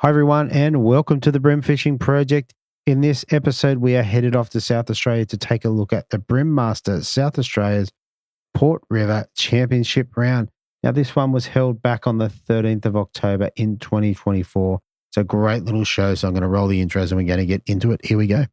Hi everyone and welcome to the Bream Fishing Project. In this episode, we are headed off to South Australia to take a look at the Breammasters, South Australia's Port River Championship round. Now, this one was held back on the 13th of October in 2024. It's a great little show, so I'm going to roll the intros and we're going to get into it. Here we go.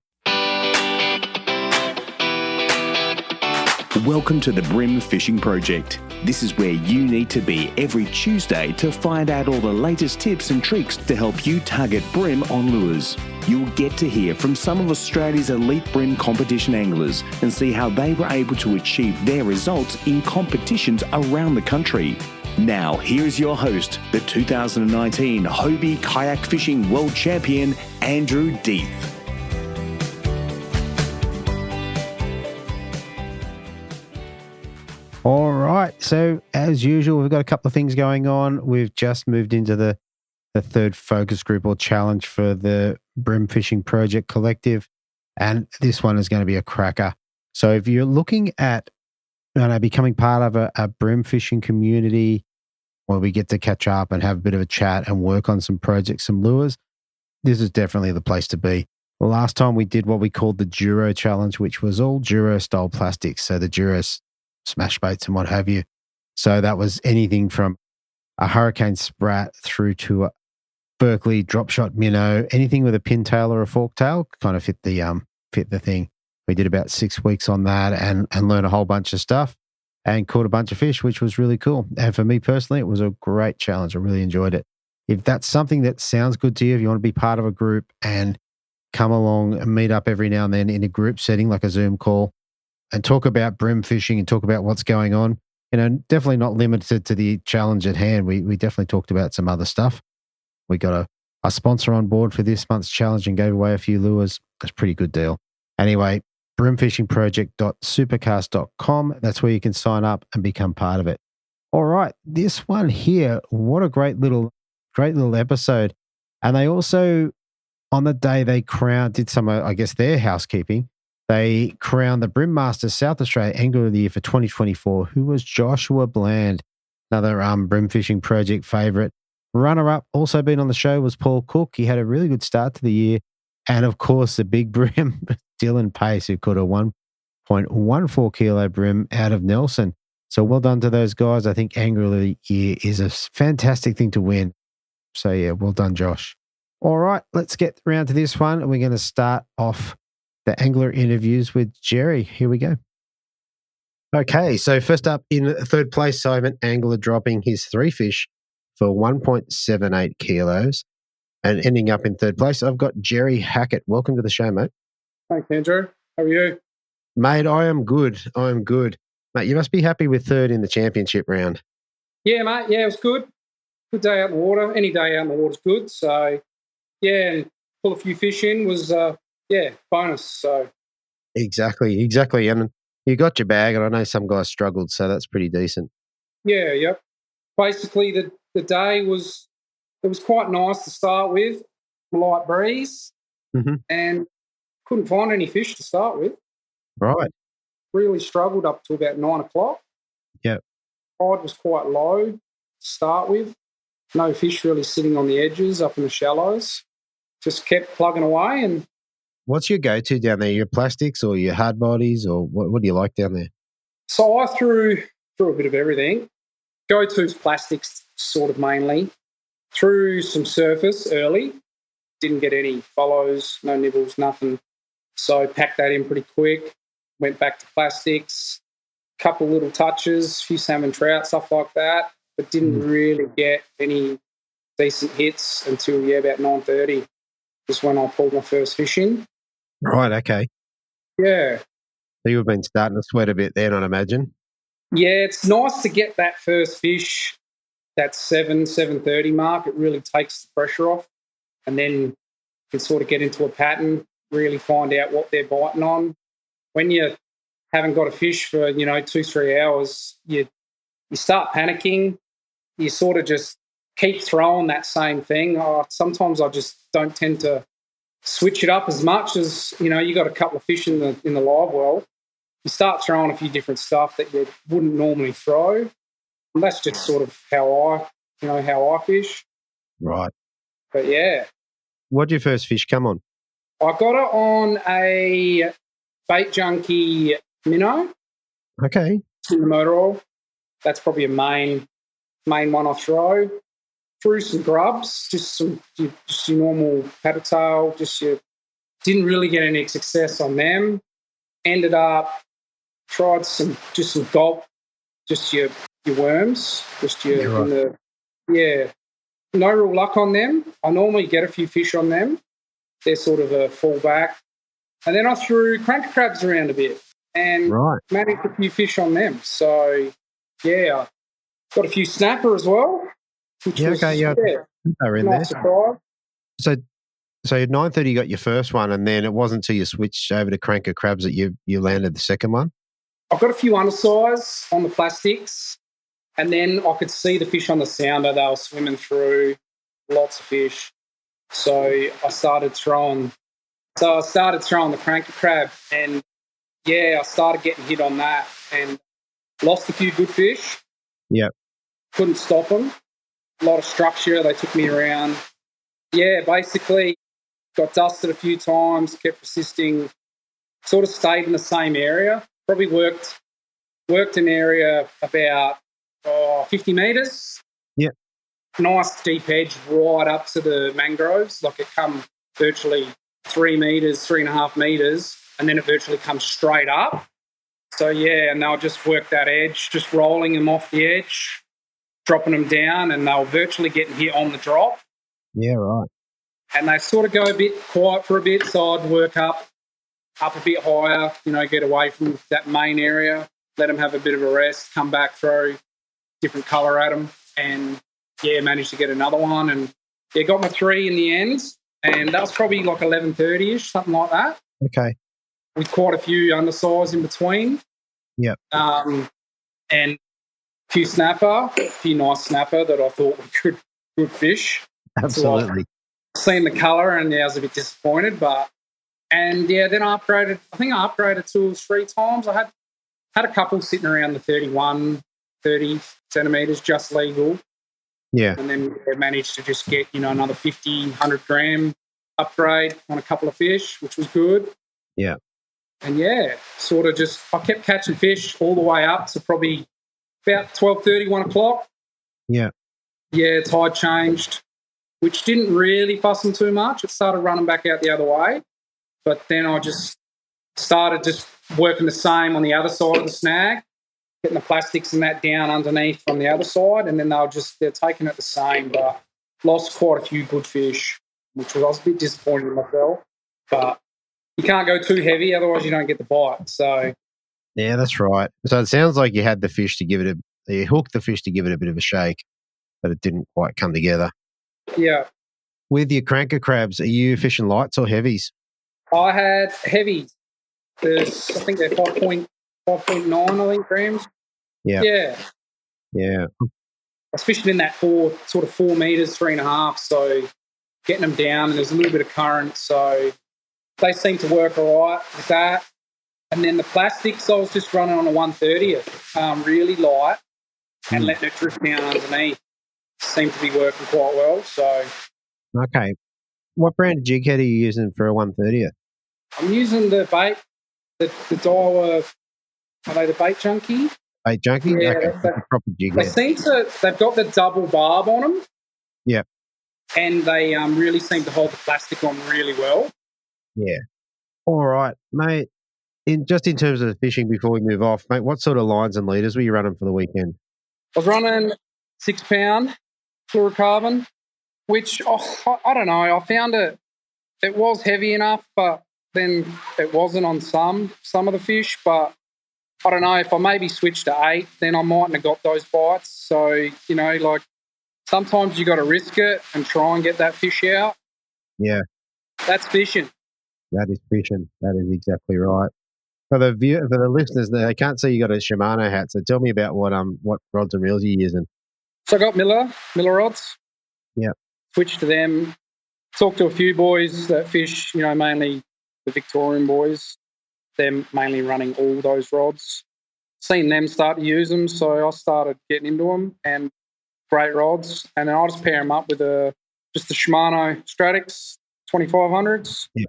Welcome to the Bream Fishing Project. This is where you need to be every Tuesday to find out all the latest tips and tricks to help you target bream on lures. You'll get to hear from some of Australia's elite bream competition anglers and see how they were able to achieve their results in competitions around the country. Now, here's your host, the 2019 Hobie Kayak Fishing World Champion, Andrew Deeth. All right. So as usual, we've got a couple of things going on. We've just moved into the third focus group or challenge for the Bream Fishing Project Collective. And this one is going to be a cracker. So if you're looking at becoming part of a bream fishing community where we get to catch up and have a bit of a chat and work on some projects, some lures, this is definitely the place to be. The last time we did what we called the Duro Challenge, which was all Duro style plastics. So the Duro smash baits and what have you. So that was anything from a hurricane sprat through to a Berkeley drop shot minnow, anything with a pintail or a fork tail kind of fit the thing. We did about 6 weeks on that and learned a whole bunch of stuff and caught a bunch of fish, which was really cool. And for me personally, it was a great challenge. I really enjoyed it. If that's something that sounds good to you, if you want to be part of a group and come along and meet up every now and then in a group setting like a Zoom call, and talk about bream fishing and talk about what's going on. Definitely not limited to the challenge at hand. We definitely talked about some other stuff. We got a sponsor on board for this month's challenge and gave away a few lures. That's a pretty good deal. Anyway, breamfishingproject.supercast.com. That's where you can sign up and become part of it. All right, this one here, what a great little episode. And they also, on the day they did some, I guess, their housekeeping. They crowned the Breammasters South Australia Angler of the Year for 2024, who was Joshua Bland, another Bream Fishing Project favourite. Runner-up, also been on the show, was Paul Cook. He had a really good start to the year. And, of course, the big bream, Dylan Pace, who caught a 1.14 kilo bream out of Nelson. So well done to those guys. I think Angler of the Year is a fantastic thing to win. So, yeah, well done, Josh. All right, let's get around to this one. We're going to start off the angler interviews with Jerry. Here we go. Okay, so first up in third place, Simon Angler dropping his 3 fish for 1.78 kilos. And ending up in third place, I've got Jerry Hackett. Welcome to the show, mate. Thanks, Andrew. How are you? Mate, I am good. Mate, you must be happy with third in the championship round. Yeah, mate. Yeah, it was good. Good day out in the water. Any day out in the water is good. So, yeah, and pull a few fish in was... bonus. So Exactly. And you got your bag, and I know some guys struggled, so that's pretty decent. Yeah, yep. Basically, the day was quite nice to start with, a light breeze, and couldn't find any fish to start with. Right. Really struggled up to about 9 o'clock. Yep. Tide was quite low to start with. No fish really sitting on the edges up in the shallows. Just kept plugging away. And what's your go-to down there? Your plastics or your hard bodies, or what do you like down there? So I threw a bit of everything. Go-to's plastics, sort of mainly. Threw some surface early. Didn't get any follows, no nibbles, nothing. So packed that in pretty quick. Went back to plastics. Couple little touches, few salmon trout, stuff like that. But didn't really get any decent hits until about 9:30 was when I pulled my first fish in. Right, okay. Yeah. So you've been starting to sweat a bit then, I'd imagine. Yeah, it's nice to get that first fish, that 7:30 mark. It really takes the pressure off. And then you can sort of get into a pattern, really find out what they're biting on. When you haven't got a fish for, 2-3 hours, you start panicking. You sort of just keep throwing that same thing. Sometimes I just don't tend to switch it up as much as, you got a couple of fish in the live well. You start throwing a few different stuff that you wouldn't normally throw. And that's just sort of how I fish. Right. But yeah. What did your first fish come on? I got it on a bait junkie minnow. Okay. In the motor oil. That's probably a main one I throw. Threw some grubs, just your normal paddle tail. Didn't really get any success on them. Ended up tried some gulp, just your worms, No real luck on them. I normally get a few fish on them. They're sort of a fallback. And then I threw cranker crabs around a bit and managed a few fish on them. So, yeah, got a few snapper as well. Nice surprise. So at 9:30 you got your first one, and then it wasn't until you switched over to cranker crabs that you landed the second one? I've got a few undersize on the plastics, and then I could see the fish on the sounder. They were swimming through, lots of fish. So I started throwing the cranker crab, and I started getting hit on that and lost a few good fish. Yeah. Couldn't stop them. A lot of structure. They took me around. Yeah, basically got dusted a few times, kept persisting, sort of stayed in the same area. Probably worked an area about 50 metres. Yeah. Nice deep edge right up to the mangroves. Like it come virtually 3 metres, 3.5 metres, and then it virtually comes straight up. So, and they'll just work that edge, just rolling them off the edge, dropping them down, and they'll virtually getting hit on the drop. Yeah, right. And they sort of go a bit quiet for a bit, so I'd work up a bit higher, get away from that main area, let them have a bit of a rest, come back, throw different colour at them, and, managed to get another one. And, got my 3 in the end, and that was probably like 11:30-ish, something like that. Okay. With quite a few undersize in between. Yep. And a few nice snapper that I thought were good fish. Absolutely. So seen the colour, and I was a bit disappointed, then I upgraded. I think I upgraded 2 or 3 times. I had a couple sitting around the 30 centimetres, just legal. Yeah. And then I managed to just get, another 50, 100 gram upgrade on a couple of fish, which was good. Yeah. And sort of I kept catching fish all the way up to probably about 12:30, 1 o'clock. Yeah. Yeah, tide changed, which didn't really fuss them too much. It started running back out the other way. But then I just started working the same on the other side of the snag, getting the plastics and that down underneath on the other side, and then they're taking it the same, but lost quite a few good fish, which I was a bit disappointed in myself. But you can't go too heavy, otherwise you don't get the bite. So, yeah, that's right. So it sounds like you had the fish to give it you hooked the fish to give it a bit of a shake, but it didn't quite come together. Yeah. With your cranker crabs, are you fishing lights or heavies? I had heavies. I think they're 5.9, I think, grams. Yeah. Yeah. Yeah. I was fishing in that 4 metres, 3.5, so getting them down, and there's a little bit of current, so they seem to work all right with that. And then the plastics, I was just running on a 1/30th, really light, and letting it drift down underneath. Seemed to be working quite well. So, okay. What brand of jig head are you using for a 1/30th? I'm using the bait, the Daiwa. Are they the bait junkie? Bait junkie? Yeah, okay. Proper jig head. They've got the double barb on them. Yeah. And they really seem to hold the plastic on really well. Yeah. All right, mate. In terms of the fishing before we move off, mate, what sort of lines and leaders were you running for the weekend? I was running 6-pound fluorocarbon, which I don't know. I found it was heavy enough, but then it wasn't on some of the fish. But I don't know, if I maybe switched to 8, then I mightn't have got those bites. So, like sometimes you got to risk it and try and get that fish out. Yeah. That's fishing. That is fishing. That is exactly right. For the listeners, they can't see you got a Shimano hat. So tell me about what rods and reels you're using. So I got Miller rods. Yeah. Switched to them. Talked to a few boys that fish, mainly the Victorian boys. They're mainly running all those rods. Seen them start to use them, so I started getting into them, and great rods. And then I just pair them up with a just the Shimano Stratix 2500s. Yeah.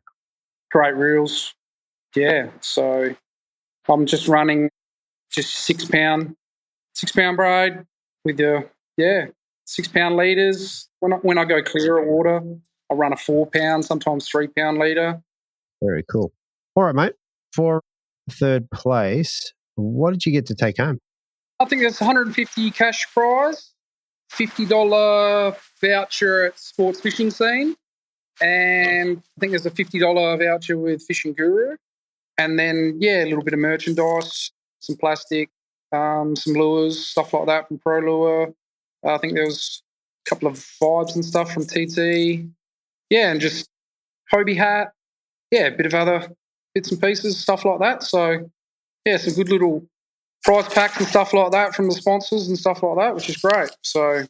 Great reels. Yeah, so I'm just running just 6 pound braid with the 6 pound leaders. When I go clear of water, I run a 4 pound, sometimes 3 pound leader. Very cool. All right, mate. For third place, what did you get to take home? I think there's 150 cash prize, $50 voucher at Sports Fishing Scene, and I think there's a $50 voucher with Fishing Guru, and then a little bit of merchandise, some plastic, some lures, stuff like that from Pro Lure. I think there was a couple of vibes and stuff from TT. Yeah, and just Hobie hat. Yeah, a bit of other bits and pieces, stuff like that. So, yeah, some good little prize packs and stuff like that from the sponsors and stuff like that, which is great. So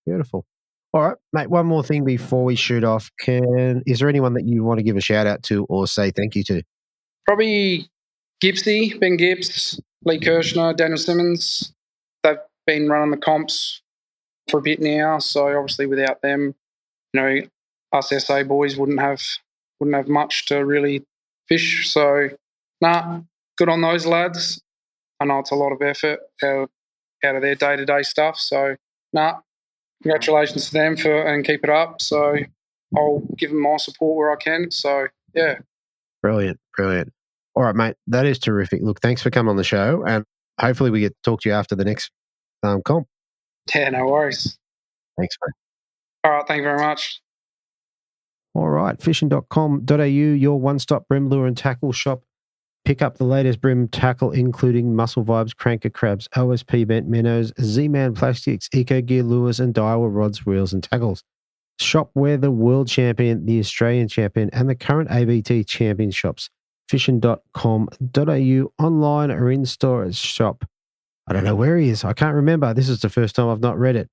beautiful. All right, mate, one more thing before we shoot off. Is there anyone that you want to give a shout out to or say thank you to? Probably Gibbsy, Ben Gibbs, Lee Kirshner, Daniel Simmons. They've been running the comps for a bit now, so obviously without them, us SA boys wouldn't have much to really fish. So, good on those lads. I know it's a lot of effort out of their day-to-day stuff. So, congratulations to them and keep it up. So, I'll give them my support where I can. So, yeah. Brilliant. All right, mate. That is terrific. Look, thanks for coming on the show, and hopefully we get to talk to you after the next comp. Yeah, no worries. Thanks, mate. All right, thank you very much. All right, fishing.com.au, your one-stop bream lure and tackle shop. Pick up the latest bream tackle, including Muscle Vibes, Cranker Crabs, OSP Bent Minnows, Z-Man Plastics, Eco Gear Lures, and Daiwa Rods, Reels, and Tackles. Shop where the world champion, the Australian champion, and the current ABT champion shops. Fishing.com.au, online or in-store at shop. I don't know where he is. I can't remember. This is the first time I've not read it.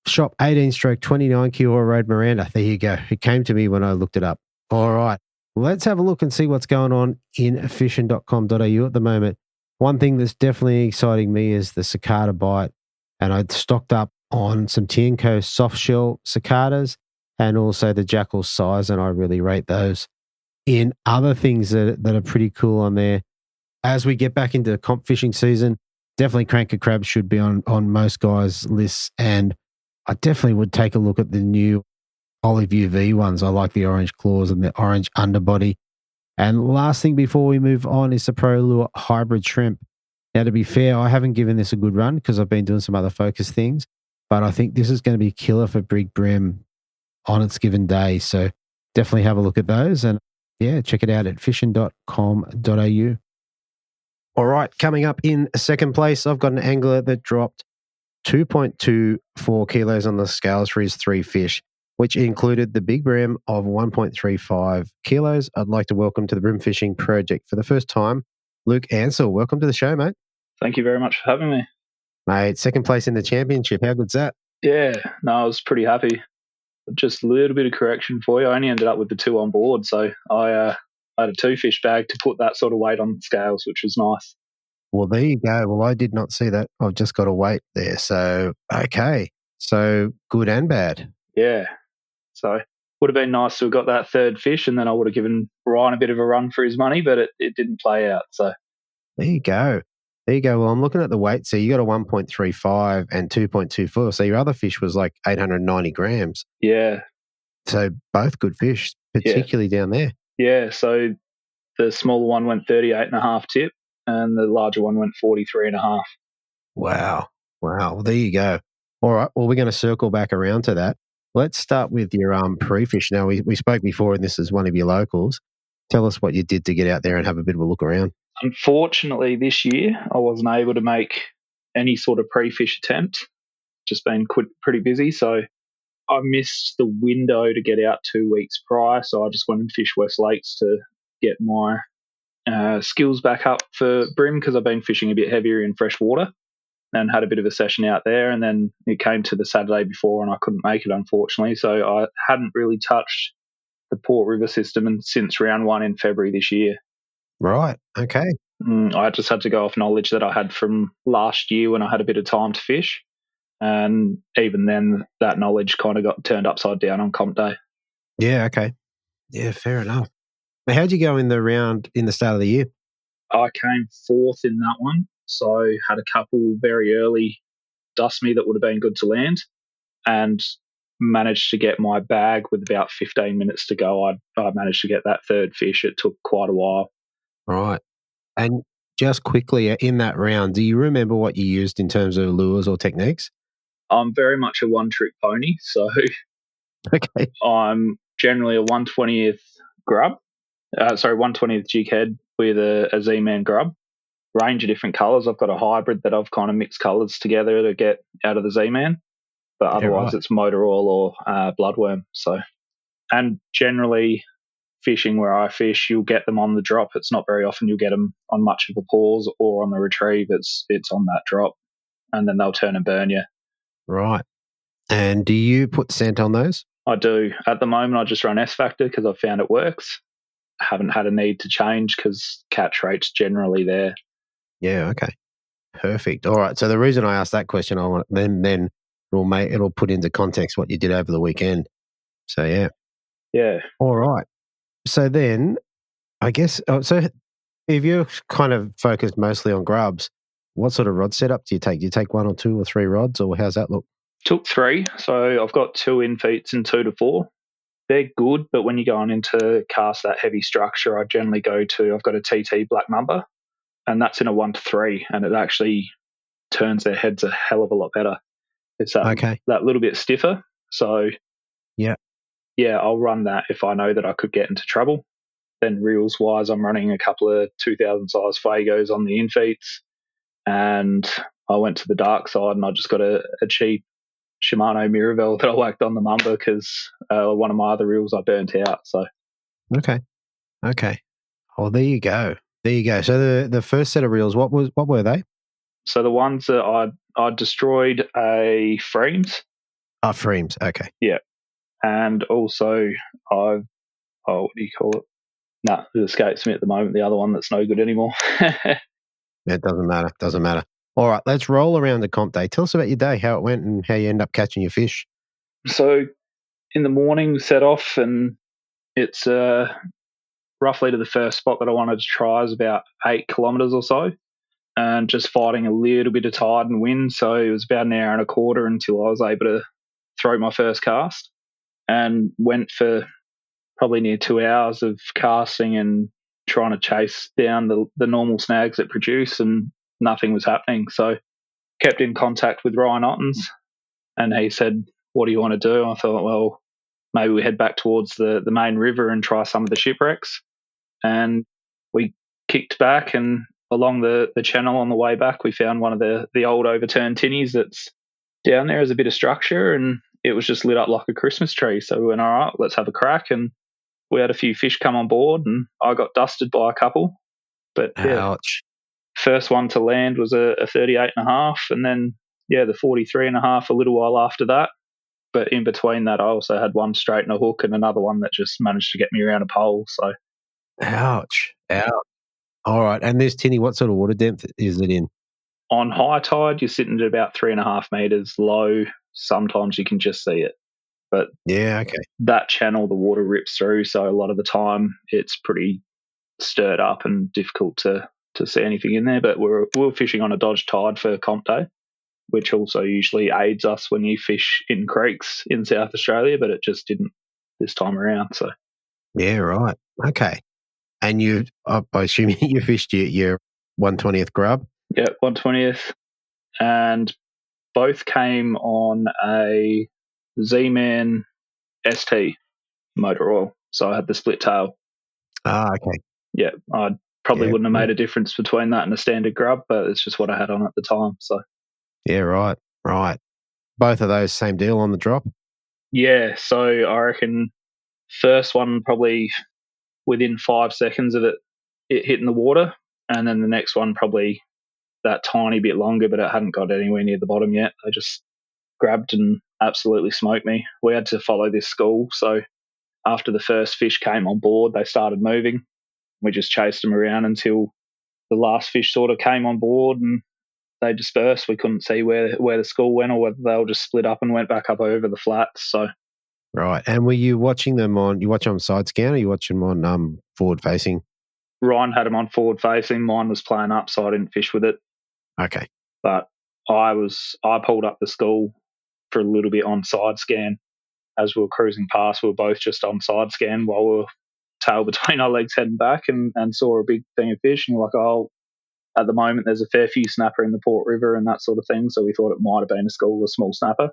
Shop 18/29 Kiora Road, Miranda. There you go. It came to me when I looked it up. All right. Let's have a look and see what's going on in fishing.com.au at the moment. One thing that's definitely exciting me is the cicada bite. And I'd stocked up on some Tienco soft shell cicadas and also the jackal size, and I really rate those. In other things that are pretty cool on there, as we get back into comp fishing season, definitely cranker crabs should be on most guys' lists, and I definitely would take a look at the new olive UV ones. I like the orange claws and the orange underbody. And last thing before we move on is the Pro Lure hybrid shrimp. Now, to be fair, I haven't given this a good run because I've been doing some other focus things, but I think this is going to be killer for Big Bream on its given day. So definitely have a look at those, and check it out at fishing.com.au. All right, coming up in second place, I've got an angler that dropped 2.24 kilos on the scales for his 3 fish, which included the Big Bream of 1.35 kilos. I'd like to welcome to the Bream Fishing Project for the first time, Luke Ansell. Welcome to the show, mate. Thank you very much for having me. Mate, second place in the championship. How good's that? Yeah, no, I was pretty happy. Just a little bit of correction for you. I only ended up with the 2 on board, so I had a 2 fish bag to put that sort of weight on the scales, which was nice. Well, there you go. Well, I did not see that. I've just got a weight there. So, okay. So, good and bad. Yeah. So, would have been nice to have got that 3rd fish, and then I would have given Ryan a bit of a run for his money, but it didn't play out. So, there you go. Well, I'm looking at the weight. So, you got a 1.35 and 2.24. So, your other fish was like 890 grams. Yeah. So, both good fish, particularly down there. Yeah. So, the smaller one went 38.5 tip, and the larger one went 43.5. Wow. Well, there you go. All right. Well, we're going to circle back around to that. Let's start with your pre-fish. Now, we spoke before, and this is one of your locals. Tell us what you did to get out there and have a bit of a look around. Unfortunately, this year, I wasn't able to make any sort of pre-fish attempt. Just been pretty busy, so I missed the window to get out 2 weeks prior, so I just went and fished West Lakes to get my skills back up for bream, because I've been fishing a bit heavier in fresh water, and had a bit of a session out there. And then it came to the Saturday before and I couldn't make it, unfortunately. So I hadn't really touched the Port River system since round 1 in February this year. Right. Okay. I just had to go off knowledge that I had from last year when I had a bit of time to fish. And even then, that knowledge kind of got turned upside down on comp day. Yeah, okay. Yeah, fair enough. Now, how'd you go in the round in the start of the year? I came fourth in that one, so had a couple very early dust me that would have been good to land, and managed to get my bag with about 15 minutes to go. I managed to get that third fish. It took quite a while. Right. And just quickly in that round, do you remember what you used in terms of lures or techniques? I'm very much a one-trick pony, so Okay. I'm generally a 1/20th grub. 1/20th jig head with a Z-Man grub. Range of different colours. I've got a hybrid that I've kind of mixed colours together to get out of the Z-Man. But otherwise it's motor oil or bloodworm. So, and generally fishing where I fish, you'll get them on the drop. It's not very often you'll get them on much of a pause or on the retrieve. It's on that drop, and then they'll turn and burn you. Right. And do you put scent on those? I do. At the moment, I just run S Factor because I've found it works. I haven't had a need to change because catch rate's generally there. Yeah, okay. Perfect. All right. So the reason I asked that question, I want then it'll put into context what you did over the weekend. So yeah. Yeah. All right. So then, I guess so. If you're kind of focused mostly on grubs, what sort of rod setup do you take? Do you take 1 or 2 or 3 rods, or how's that look? Took 3. So I've got 2 in feeds and 2 to 4. They're good, but when you're going into cast that heavy structure, I generally I've got a TT Black Mamba, and that's in a 1 to 3, and it actually turns their heads a hell of a lot better. It's that little bit stiffer. So yeah, I'll run that if I know that I could get into trouble. Then reels wise, I'm running a couple of 2000 size Fagos on the infeeds, and I went to the dark side and I just got a cheap Shimano Miravel that I whacked on the Mamba because one of my other reels I burnt out. So okay. Well, there you go. So the first set of reels, what were they? So the ones that I destroyed a Freems. Freems. Okay. Yeah, and also what do you call it? No, it escapes me at the moment. The other one that's no good anymore. It doesn't matter. All right, let's roll around the comp day. Tell us about your day, how it went and how you end up catching your fish. So in the morning, set off, and it's roughly to the first spot that I wanted to try is about 8 kilometres or so, and just fighting a little bit of tide and wind. So it was about an hour and a quarter until I was able to throw my first cast, and went for probably near 2 hours of casting and trying to chase down the normal snags that produce, and nothing was happening. So kept in contact with Ryan Ottens, and he said, what do you want to do? I thought, well, maybe we head back towards the main river and try some of the shipwrecks. And we kicked back, and along the channel on the way back, we found one of the old overturned tinnies that's down there as a bit of structure, and it was just lit up like a Christmas tree. So we went, all right, let's have a crack. And we had a few fish come on board, and I got dusted by a couple. But ouch. First one to land was a 38.5, and then the 43.5 a little while after that. But in between that, I also had one straight in a hook and another one that just managed to get me around a pole. So, ouch. All right, and this tinny, what sort of water depth is it in? On high tide, you're sitting at about 3.5 meters. Low, sometimes you can just see it. But that channel, the water rips through, so a lot of the time it's pretty stirred up and difficult to see anything in there. But we're fishing on a dodge tide for comp day, which also usually aids us when you fish in creeks in South Australia, but it just didn't this time around. So yeah, right. Okay. And I assume you fished your 1/20th grub? Yeah, 1/20th. And both came on a Z-Man ST motor oil. So I had the split tail. Okay. Yeah, I probably wouldn't have made a difference between that and a standard grub, but it's just what I had on at the time. So yeah, right. Both of those same deal on the drop? Yeah, so I reckon first one probably within 5 seconds of it hitting the water, and then the next one probably that tiny bit longer, but it hadn't got anywhere near the bottom yet. They just grabbed and absolutely smoked me. We had to follow this school, so after the first fish came on board, they started moving. We just chased them around until the last fish sort of came on board, and they dispersed. We couldn't see where the school went, or whether they all just split up and went back up over the flats. So Right. And were you watching them on side scan, or you watching them on forward facing? Ryan had them on forward facing. Mine was playing up, so I didn't fish with it. Okay. But I pulled up the school for a little bit on side scan. As we were cruising past, we were both just on side scan while we were tail between our legs heading back, and saw a big thing of fish, and we're like, oh, at the moment there's a fair few snapper in the Port River and that sort of thing, so we thought it might have been a school of small snapper.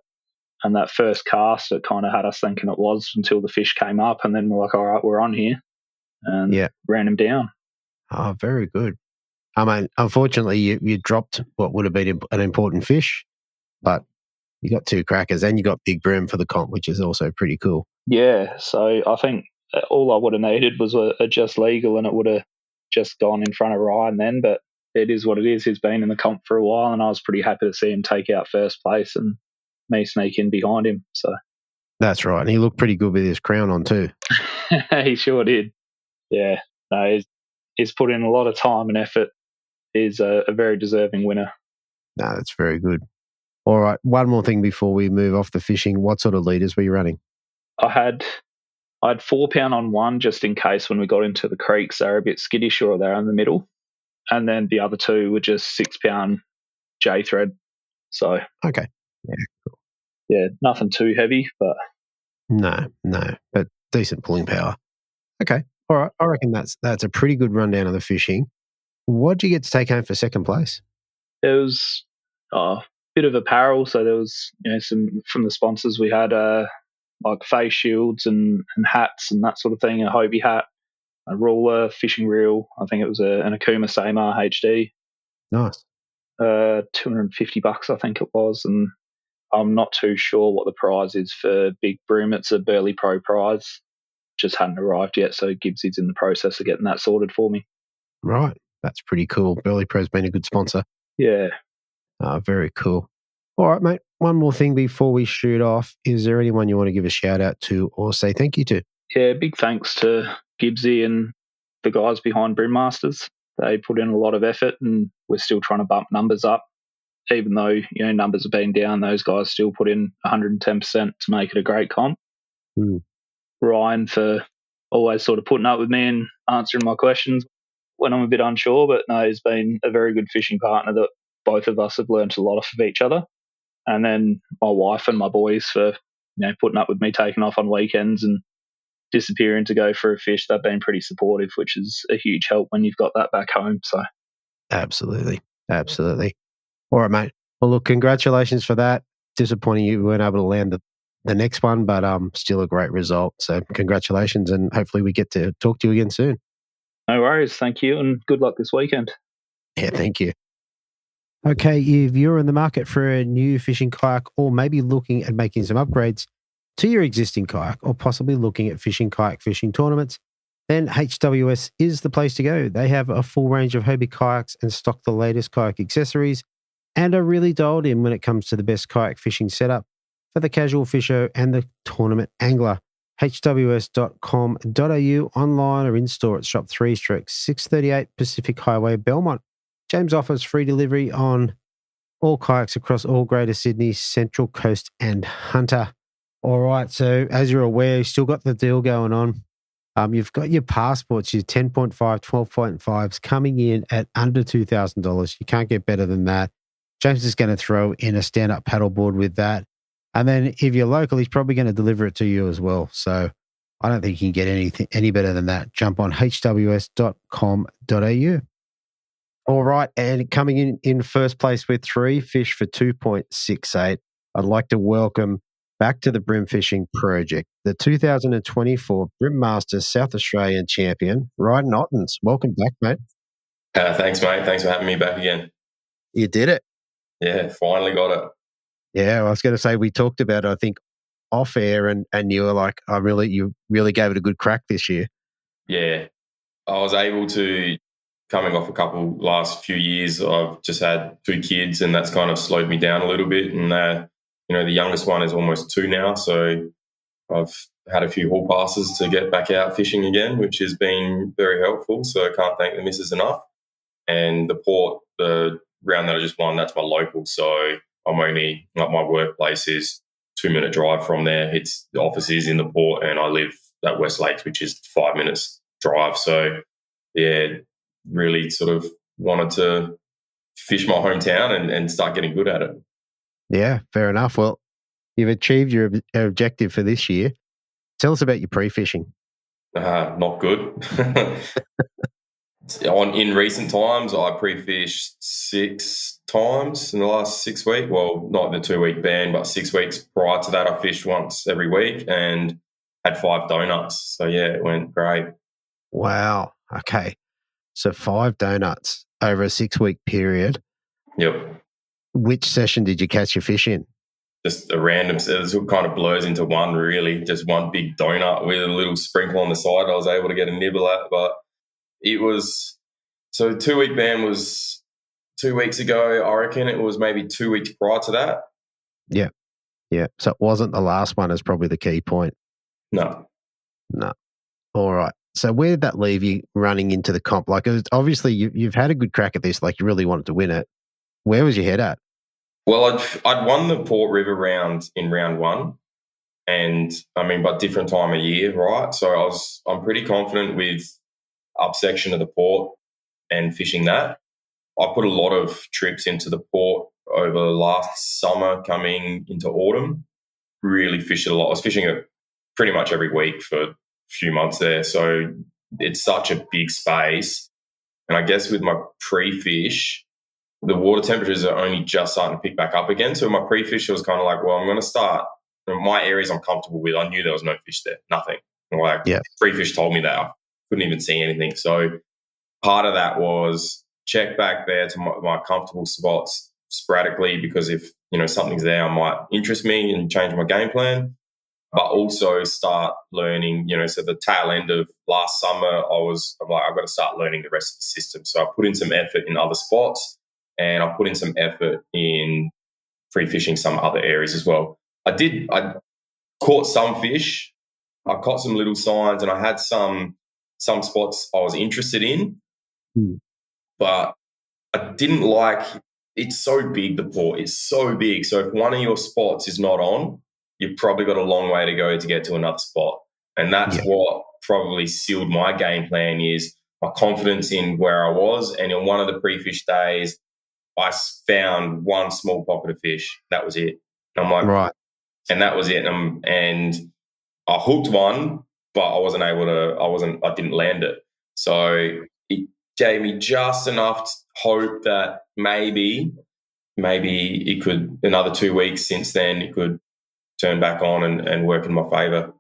And that first cast, it kind of had us thinking it was, until the fish came up, and then we're like, all right, we're on here, and ran him down. Oh, very good. I mean, unfortunately, you dropped what would have been an important fish, but you got 2 crackers, and you got Big Bream for the comp, which is also pretty cool. Yeah, so I think all I would have needed was a just legal, and it would have just gone in front of Ryan then, but it is what it is. He's been in the comp for a while, and I was pretty happy to see him take out first place and me sneak in behind him. So that's right. And he looked pretty good with his crown on too. He sure did. Yeah, no, he's put in a lot of time and effort. He's a very deserving winner. No, that's very good. All right, one more thing before we move off the fishing. What sort of leaders were you running? I had 4 pound on one, just in case when we got into the creeks they're a bit skittish or they're in the middle, and then the other 2 were just 6 pound J thread. So okay, yeah, cool. Yeah, nothing too heavy, but no, but decent pulling power. Okay, all right. I reckon that's a pretty good rundown of the fishing. What did you get to take home for second place? It was a bit of apparel. So there was, some from the sponsors. We had like face shields and hats and that sort of thing. A Hobie hat, a ruler, fishing reel. I think it was an Akuma Samar HD. Nice. $250, I think it was, and I'm not too sure what the prize is for Big Bream. It's a Burley Pro prize. Just hadn't arrived yet, so Gibbsy's in the process of getting that sorted for me. Right. That's pretty cool. Burley Pro's been a good sponsor. Yeah. Very cool. All right, mate. One more thing before we shoot off. Is there anyone you want to give a shout out to or say thank you to? Yeah, big thanks to Gibbsy and the guys behind Breammasters. They put in a lot of effort, and we're still trying to bump numbers up. Even though, numbers have been down, those guys still put in 110% to make it a great comp. Mm. Ryan for always sort of putting up with me and answering my questions when I'm a bit unsure, but no, he's been a very good fishing partner that both of us have learnt a lot off of each other. And then my wife and my boys for, putting up with me taking off on weekends and disappearing to go for a fish. They've been pretty supportive, which is a huge help when you've got that back home. So Absolutely. All right, mate. Well, look, congratulations for that. Disappointing you weren't able to land the next one, but still a great result. So congratulations, and hopefully we get to talk to you again soon. No worries. Thank you, and good luck this weekend. Yeah, thank you. Okay, if you're in the market for a new fishing kayak, or maybe looking at making some upgrades to your existing kayak, or possibly looking at kayak fishing tournaments, then HWS is the place to go. They have a full range of Hobie kayaks and stock the latest kayak accessories, and are really dialed in when it comes to the best kayak fishing setup for the casual fisher and the tournament angler. hws.com.au, online or in-store at Shop 3/638 Pacific Highway, Belmont. James offers free delivery on all kayaks across all Greater Sydney, Central Coast and Hunter. All right, so as you're aware, you've still got the deal going on. You've got your passports, your 10.5, 12.5s coming in at under $2,000. You can't get better than that. James is going to throw in a stand-up paddleboard with that. And then if you're local, he's probably going to deliver it to you as well. So I don't think you can get any better than that. Jump on hws.com.au. All right, and coming in first place with 3 fish for 2.68, I'd like to welcome back to the Bream Fishing Project the 2024 Breammasters South Australian champion, Ryan Ottens. Welcome back, mate. Thanks, mate. Thanks for having me back again. You did it. Yeah, finally got it. Yeah, I was going to say, we talked about it, I think, off air, and you were like, you really gave it a good crack this year. Yeah, I was able to, coming off a couple last few years, I've just had 2 kids, and that's kind of slowed me down a little bit. And, the youngest one is almost 2 now, so I've had a few hall passes to get back out fishing again, which has been very helpful. So I can't thank the missus enough. And the port, the round that I just won, that's my local. So I'm only, like, my workplace is 2-minute drive from there. The office is in the port, and I live at West Lakes, which is 5 minutes drive. So yeah, really sort of wanted to fish my hometown and start getting good at it. Yeah, fair enough. Well, you've achieved your objective for this year. Tell us about your pre-fishing. Not good. In recent times, I pre-fished 6 times in the last 6 weeks. Well, not the 2-week ban, but 6 weeks prior to that, I fished once every week and had 5 donuts. So yeah, it went great. Wow. Okay. So 5 donuts over a 6-week period. Yep. Which session did you catch your fish in? Just a random, it kind of blurs into one, really. Just one big donut with a little sprinkle on the side I was able to get a nibble at. But it was, so 2-week ban was 2 weeks ago. I reckon it was maybe 2 weeks prior to that. Yeah. Yeah. So it wasn't the last one is probably the key point. No. All right. So where did that leave you running into the comp? Like, obviously you've had a good crack at this, like you really wanted to win it. Where was your head at? Well, I'd won the Port River round in round 1, and I mean, by different time of year, right? So I'm pretty confident with up section of the Port and fishing that. I put a lot of trips into the Port over last summer coming into autumn. Really fished it a lot. I was fishing it pretty much every week for a few months there. So it's such a big space. And I guess with my pre-fish, the water temperatures are only just starting to pick back up again. So my pre-fish was kind of like, well, I'm going to start my areas I'm comfortable with. I knew there was no fish there, nothing. Like, pre-fish told me that. I couldn't even see anything. So part of that was check back there to my comfortable spots sporadically, because if, something's there, I might interest me and change my game plan. But also start learning, so the tail end of last summer, I'm like, I've got to start learning the rest of the system. So I put in some effort in other spots. And I put in some effort in pre-fishing some other areas as well. I caught some fish. I caught some little signs, and I had some spots I was interested in. But I didn't like, it's so big, the Port. It's so big. So if one of your spots is not on, you've probably got a long way to go to get to another spot. And that's what probably sealed my game plan, is my confidence in where I was. And in one of the pre-fish days, I found one small pocket of fish. That was it. And I'm like, right. And that was it. And I hooked one, but I didn't land it. So it gave me just enough hope that maybe it could, another 2 weeks since then, it could turn back on and work in my favour.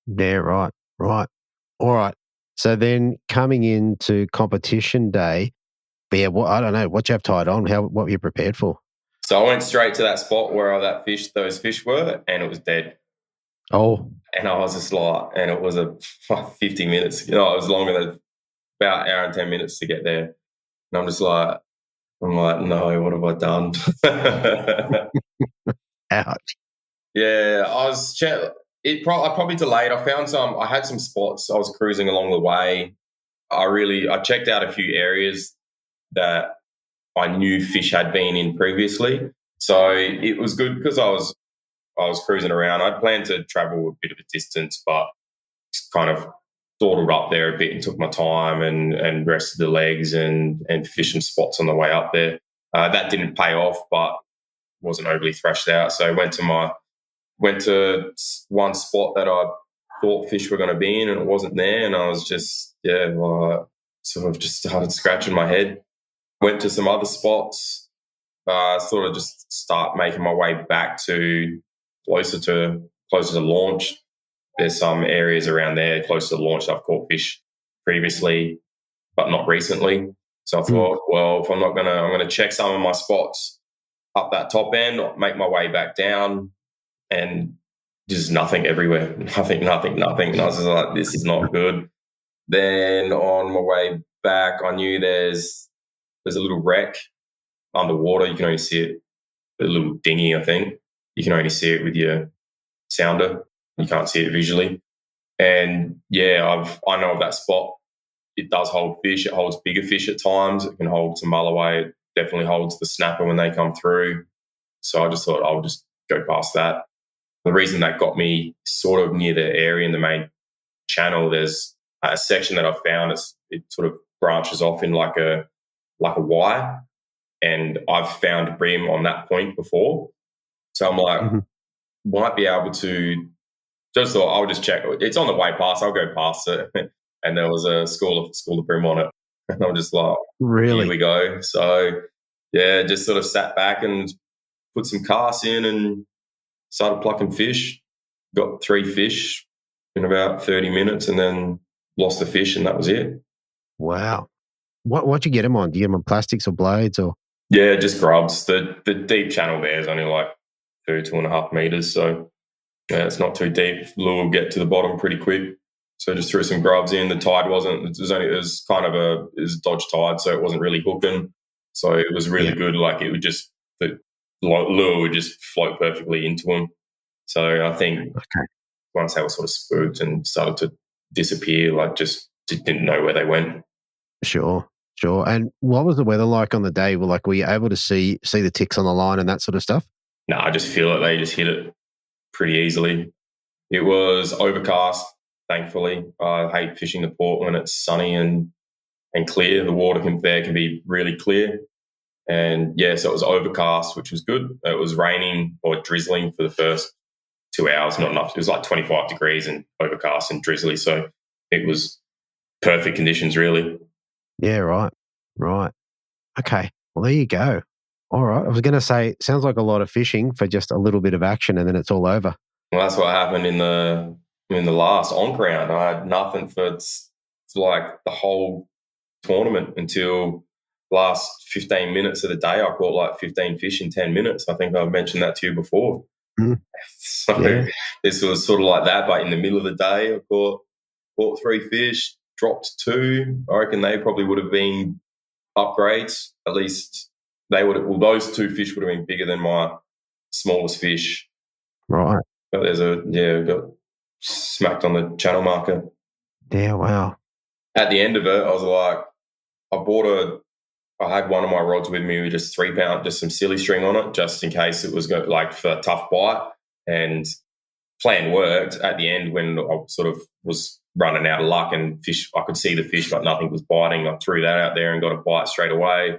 Yeah, right. All right. So then coming into competition day, yeah, I don't know, what you have tied on, what were you prepared for? So I went straight to that spot where those fish were, and it was dead. Oh. And I was just like, and it was 50 minutes. It was longer than about an hour and 10 minutes to get there. And I'm like, no, what have I done? Ouch. Yeah, I probably delayed. I had some spots. I was cruising along the way. I checked out a few areas that I knew fish had been in previously. So it was good because I was cruising around. I'd planned to travel a bit of a distance, but just kind of dawdled up there a bit and took my time and rested the legs and fished some spots on the way up there. That didn't pay off, but wasn't overly thrashed out. So I went to one spot that I thought fish were going to be in, and it wasn't there. And I was just, sort of just started scratching my head. Went to some other spots, sort of just start making my way back to closer to launch. There's some areas around there close to the launch that I've caught fish previously, but not recently. So I thought, well, if I'm going to check some of my spots up that top end, make my way back down, and just nothing everywhere. Nothing. And I was just like, this is not good. Then on my way back, I knew there's a little wreck underwater. You can only see it, a little dinghy, I think. You can only see it with your sounder. You can't see it visually. And yeah, I know of that spot. It does hold fish. It holds bigger fish at times. It can hold some mulloway. definitely holds the snapper when they come through. So I just thought I'll just go past that. The reason that got me sort of near the area in the main channel, there's a section that I found. It sort of branches off in like a Y, and I've found bream on that point before. So I'm like, might be able to. Just thought I'll just check. It's on the way past. I'll go past it, and there was a school of bream on it, and I'm just like, really? Here we go. So yeah, just sort of sat back and put some casts in and started plucking fish. Got 3 fish in about 30 minutes, and then lost the fish, and that was it. Wow. What'd you get them on? Do you get them on plastics or blades or? Yeah, just grubs. The deep channel there is only like 2.5 meters, so yeah, it's not too deep. Lure will get to the bottom pretty quick. So just threw some grubs in. The tide it was kind of a dodge tide, so it wasn't really hooking. So it was really good. Like it would just, the lure would just float perfectly into them. So I think once they were sort of spooked and started to disappear, like just didn't know where they went. Sure. And what was the weather like on the day? Were you able to see the ticks on the line and that sort of stuff? No, I just feel it. They just hit it pretty easily. It was overcast, thankfully. I hate fishing the port when it's sunny and clear. The water can be really clear. And yeah, so it was overcast, which was good. It was raining or drizzling for the first 2 hours, not enough. It was like 25 degrees and overcast and drizzly. So it was perfect conditions, really. Yeah, right. Okay. Well, there you go. All right. I was going to say, it sounds like a lot of fishing for just a little bit of action and then it's all over. Well, that's what happened in the last onk round. I had nothing for like the whole tournament until last 15 minutes of the day. I caught like 15 fish in 10 minutes. I think I've mentioned that to you before. So this was sort of like that, but in the middle of the day, I caught 3 fish, dropped 2. I reckon they probably would have been upgrades. At least those 2 fish would have been bigger than my smallest fish. Right. But got smacked on the channel marker. Yeah, wow. At the end of it, I was like, I had one of my rods with me with just 3 pound, just some silly string on it, just in case it was like for a tough bite. And plan worked at the end when I sort of was running out of luck and fish. I could see the fish, but nothing was biting. I threw that out there and got a bite straight away.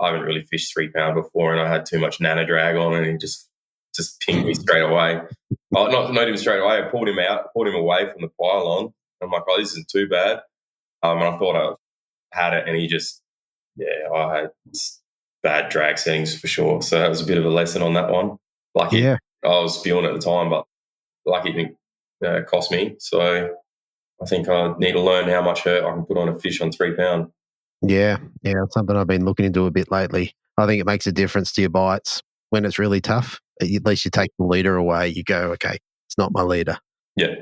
I haven't really fished 3 pound before, and I had too much nana drag on, and he just pinged me straight away. Not even straight away. I pulled him away from the pylon. I'm like, oh, this isn't too bad. And I thought I had it, and he just, I had bad drag settings for sure. So that was a bit of a lesson on that one. I was spewing at the time, but lucky it didn't cost me. So I think I need to learn how much hurt I can put on a fish on 3 pound. Yeah, it's something I've been looking into a bit lately. I think it makes a difference to your bites when it's really tough. At least you take the leader away. You go, okay, it's not my leader. Yeah.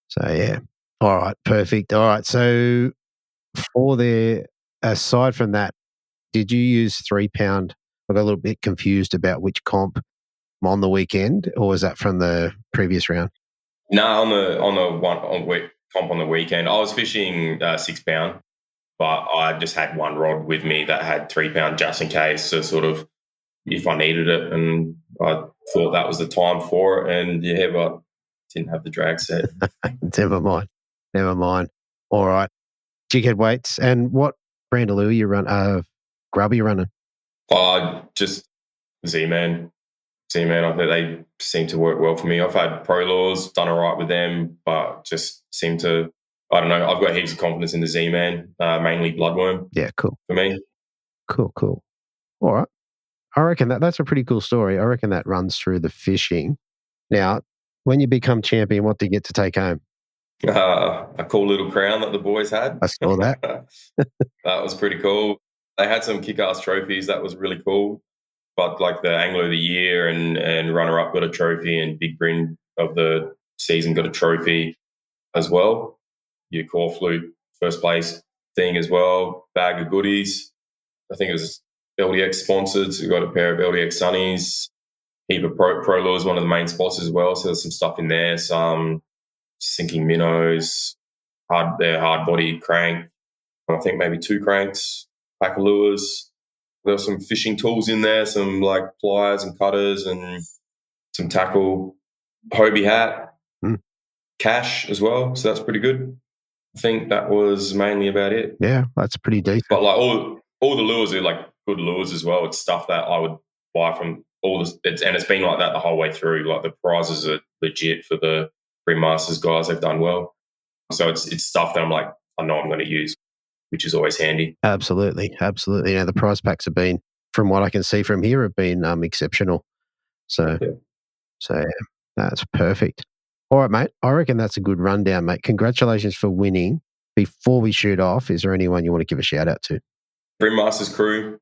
So, yeah. All right, perfect. All right, so aside from that, did you use 3 pound? I got a little bit confused about which comp on the weekend, or was that from the previous round? No, on the comp on the weekend. I was fishing 6 pound, but I just had one rod with me that had 3 pound just in case, so sort of if I needed it, and I thought that was the time for it, and but didn't have the drag set. Never mind. All right, jighead weights, and what brand of lure you run? Grub you running? Just Z-Man. I think they seem to work well for me. I've had pro lures, done all right with them, but just seem to, I don't know, I've got heaps of confidence in the Z-Man, mainly bloodworm. Yeah, cool. For me. Cool. All right. I reckon that's a pretty cool story. I reckon that runs through the fishing. Now, when you become champion, what do you get to take home? A cool little crown that the boys had. I saw that. That was pretty cool. They had some kick-ass trophies. That was really cool. But like the Angler of the Year and runner-up got a trophy, and Big Bream of the season got a trophy as well. Your core flute first place thing as well. Bag of goodies. I think it was LDX sponsored. So we got a pair of LDX sunnies. Heap of Pro Lure is one of the main sponsors as well. So there's some stuff in there. Some sinking minnows, hard body crank. I think maybe 2 cranks, pack of lures. There were some fishing tools in there, some like pliers and cutters and some tackle, Hobie hat, cash as well. So that's pretty good. I think that was mainly about it. Yeah, that's pretty decent. But like all the lures are like good lures as well. It's stuff that I would buy from all this, and it's been like that the whole way through. Like the prizes are legit for the Breammasters guys. They've done well. So it's stuff that I'm like, I know I'm going to use, which is always handy. Absolutely. You know, the prize packs have been, from what I can see from here, have been exceptional. So that's perfect. All right, mate. I reckon that's a good rundown, mate. Congratulations for winning. Before we shoot off, is there anyone you want to give a shout out to? Breammasters crew.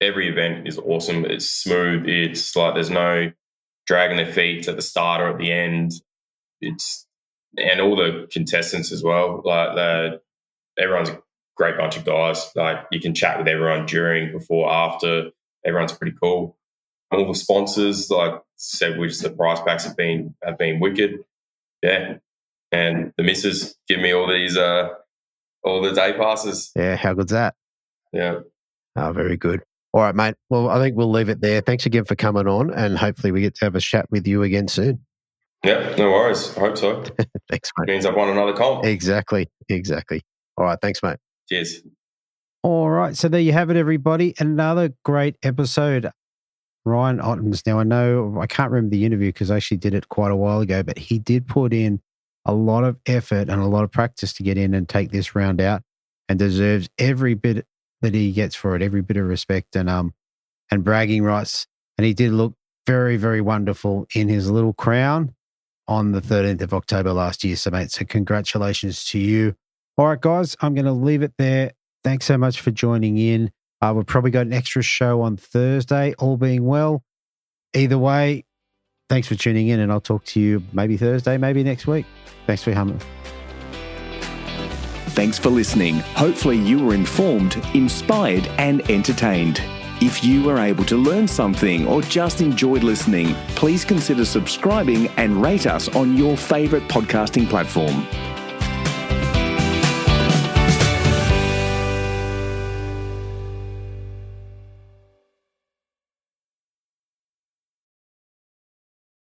Every event is awesome. It's smooth. It's like there's no dragging their feet at the start or at the end. And all the contestants as well. Like everyone's a great bunch of guys. Like you can chat with everyone during, before, after. Everyone's pretty cool. All the sponsors, like said, which the prize packs have been wicked. Yeah, and the missus give me all these all the day passes. Yeah, how good's that? Yeah. Oh, very good. All right, mate. Well, I think we'll leave it there. Thanks again for coming on, and hopefully we get to have a chat with you again soon. Yeah, no worries. I hope so. Thanks, mate. Means I've won another comp. Exactly. All right, thanks, mate. Cheers. All right, so there you have it, everybody. Another great episode. Ryan Ottens. Now, I can't remember the interview because I actually did it quite a while ago, but he did put in a lot of effort and a lot of practice to get in and take this round out, and deserves every bit that he gets for it, every bit of respect and bragging rights. And he did look very, very wonderful in his little crown on the 13th of October last year. So, mate, congratulations to you. All right, guys, I'm going to leave it there. Thanks so much for joining in. We've probably got an extra show on Thursday, all being well. Either way, thanks for tuning in, and I'll talk to you maybe Thursday, maybe next week. Thanks for coming. Thanks for listening. Hopefully you were informed, inspired, and entertained. If you were able to learn something or just enjoyed listening, please consider subscribing and rate us on your favourite podcasting platform.